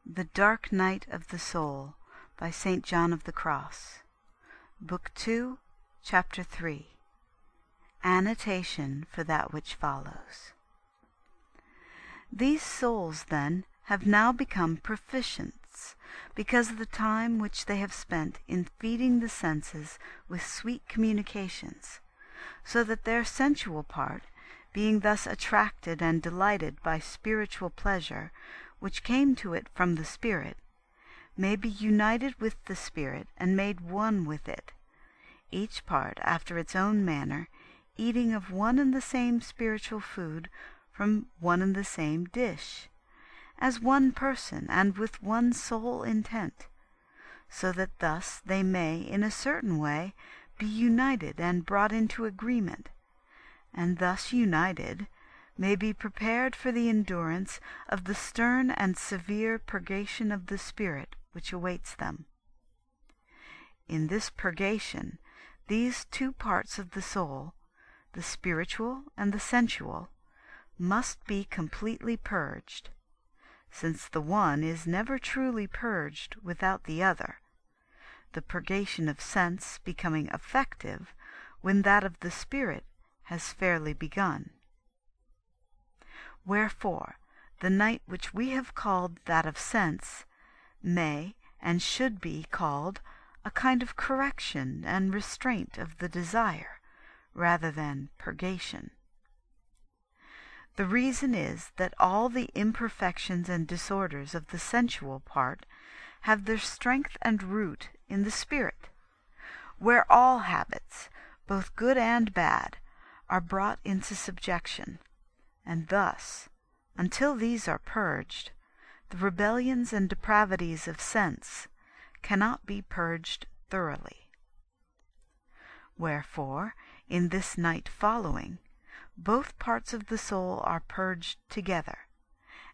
The Dark Night of the Soul by St. John of the Cross. Book 2, Chapter 3. Annotation for that which follows. These souls, then, have now become proficients, because of the time which they have spent in feeding the senses with sweet communications, so that their sensual part, being thus attracted and delighted by spiritual pleasure, which came to it from the Spirit, may be united with the Spirit and made one with it, each part after its own manner, eating of one and the same spiritual food from one and the same dish, as one person and with one sole intent, so that thus they may in a certain way be united and brought into agreement, and thus united may be prepared for the endurance of the stern and severe purgation of the spirit which awaits them. In this purgation, these two parts of the soul, the spiritual and the sensual, must be completely purged, since the one is never truly purged without the other, the purgation of sense becoming effective when that of the spirit has fairly begun. Wherefore, the night which we have called that of sense may and should be called a kind of correction and restraint of the desire, rather than purgation. The reason is that all the imperfections and disorders of the sensual part have their strength and root in the spirit, where all habits, both good and bad, are brought into subjection, and thus, until these are purged, the rebellions and depravities of sense cannot be purged thoroughly. Wherefore, in this night following, both parts of the soul are purged together,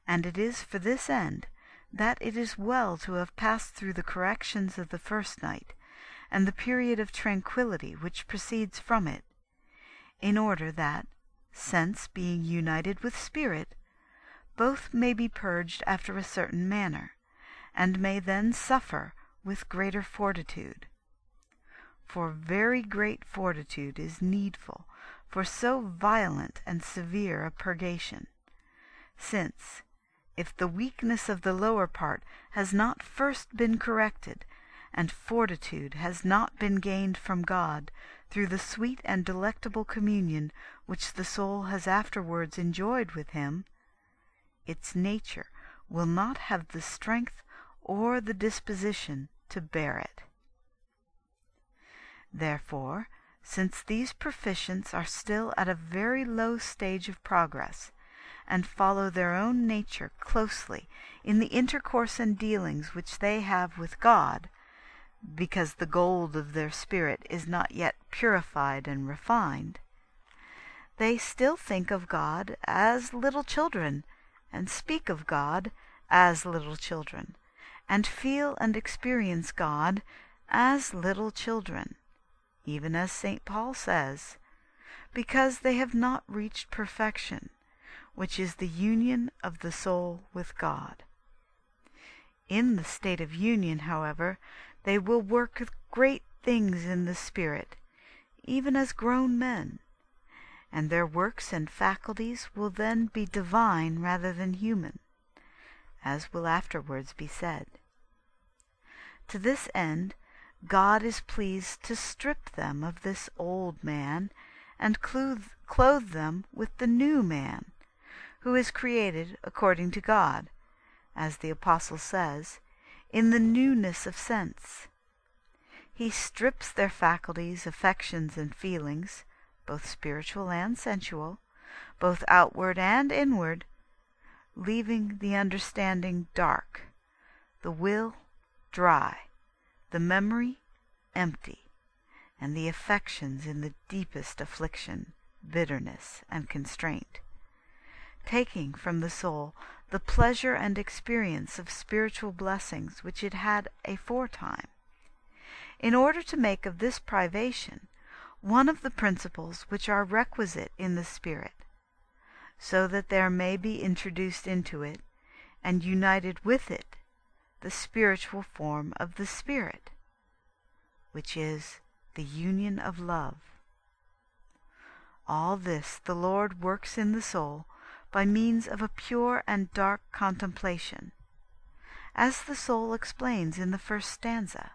and it is for this end that it is well to have passed through the corrections of the first night, and the period of tranquillity which proceeds from it, in order that, sense being united with spirit, both may be purged after a certain manner, and may then suffer with greater fortitude. For very great fortitude is needful for so violent and severe a purgation, since, if the weakness of the lower part has not first been corrected, and fortitude has not been gained from God through the sweet and delectable communion which the soul has afterwards enjoyed with Him, its nature will not have the strength or the disposition to bear it. Therefore, since these proficients are still at a very low stage of progress, and follow their own nature closely in the intercourse and dealings which they have with God, because the gold of their spirit is not yet purified and refined, they still think of God as little children, and speak of God as little children, and feel and experience God as little children, even as St. Paul says, because they have not reached perfection, which is the union of the soul with God. In the state of union, however, they will work great things in the Spirit, even as grown men, and their works and faculties will then be divine rather than human, as will afterwards be said. To this end, God is pleased to strip them of this old man, and clothe them with the new man, who is created according to God, as the Apostle says, in the newness of sense. He strips their faculties, affections, and feelings, both spiritual and sensual, both outward and inward, leaving the understanding dark, the will dry, the memory empty, and the affections in the deepest affliction, bitterness, and constraint, taking from the soul the pleasure and experience of spiritual blessings which it had aforetime, in order to make of this privation one of the principles which are requisite in the spirit, so that there may be introduced into it, and united with it, the spiritual form of the Spirit, which is the union of love. All this the Lord works in the soul by means of a pure and dark contemplation, as the soul explains in the first stanza.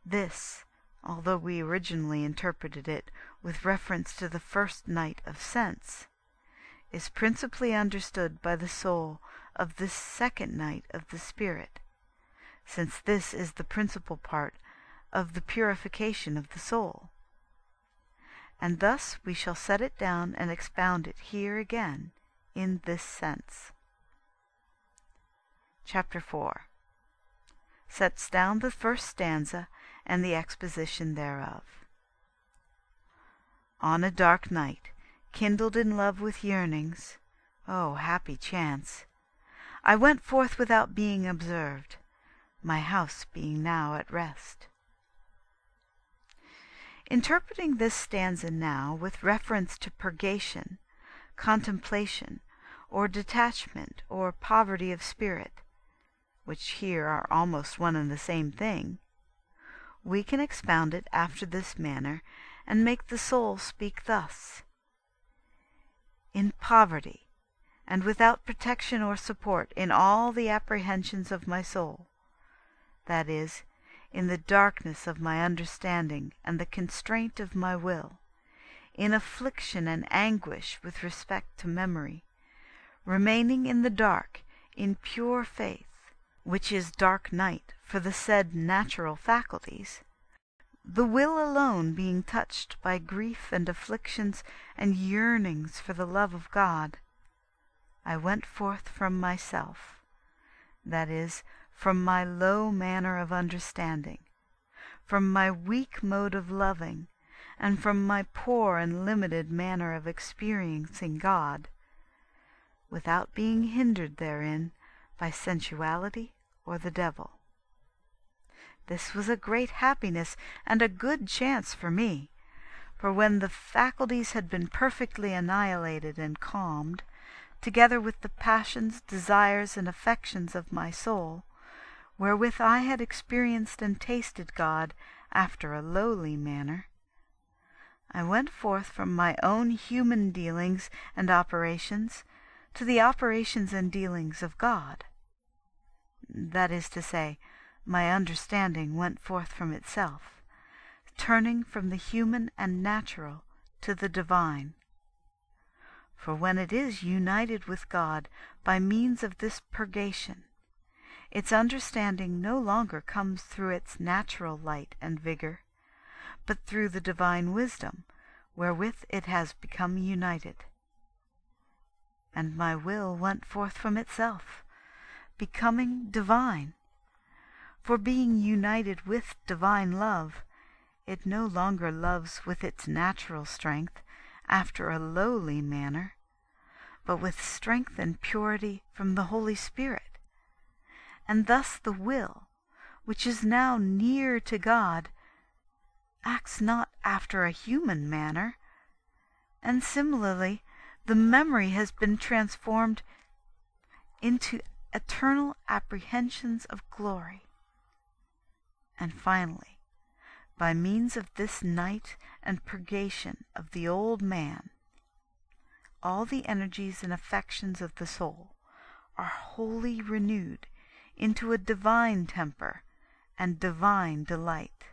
This, although we originally interpreted it with reference to the first night of sense, is principally understood by the soul of this second night of the Spirit, since this is the principal part of the purification of the soul. And thus we shall set it down and expound it here again in this sense. Chapter 4 sets down the first stanza and the exposition thereof. On a dark night, kindled in love with yearnings, oh, happy chance! I went forth without being observed, my house being now at rest. Interpreting this stanza now with reference to purgation, contemplation, or detachment, or poverty of spirit, which here are almost one and the same thing, we can expound it after this manner and make the soul speak thus: in poverty, and without protection or support in all the apprehensions of my soul, that is, in the darkness of my understanding and the constraint of my will, in affliction and anguish with respect to memory, remaining in the dark in pure faith, which is dark night for the said natural faculties, the will alone being touched by grief and afflictions and yearnings for the love of God, I went forth from myself, that is, from my low manner of understanding, from my weak mode of loving, and from my poor and limited manner of experiencing God, without being hindered therein by sensuality or the devil. This was a great happiness and a good chance for me, for when the faculties had been perfectly annihilated and calmed, together with the passions, desires, and affections of my soul, wherewith I had experienced and tasted God after a lowly manner, I went forth from my own human dealings and operations to the operations and dealings of God. That is to say, my understanding went forth from itself, turning from the human and natural to the divine. For when it is united with God by means of this purgation, its understanding no longer comes through its natural light and vigor, but through the divine wisdom wherewith it has become united. And my will went forth from itself, becoming divine. For being united with divine love, it no longer loves with its natural strength after a lowly manner, but with strength and purity from the Holy Spirit. And thus the will, which is now near to God, acts not after a human manner, and similarly the memory has been transformed into eternal apprehensions of glory. And finally, by means of this night and purgation of the old man, all the energies and affections of the soul are wholly renewed into a divine temper and divine delight.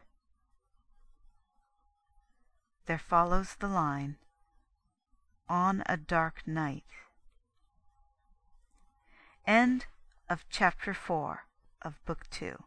There follows the line, on a dark night. End of Chapter 4 of Book 2.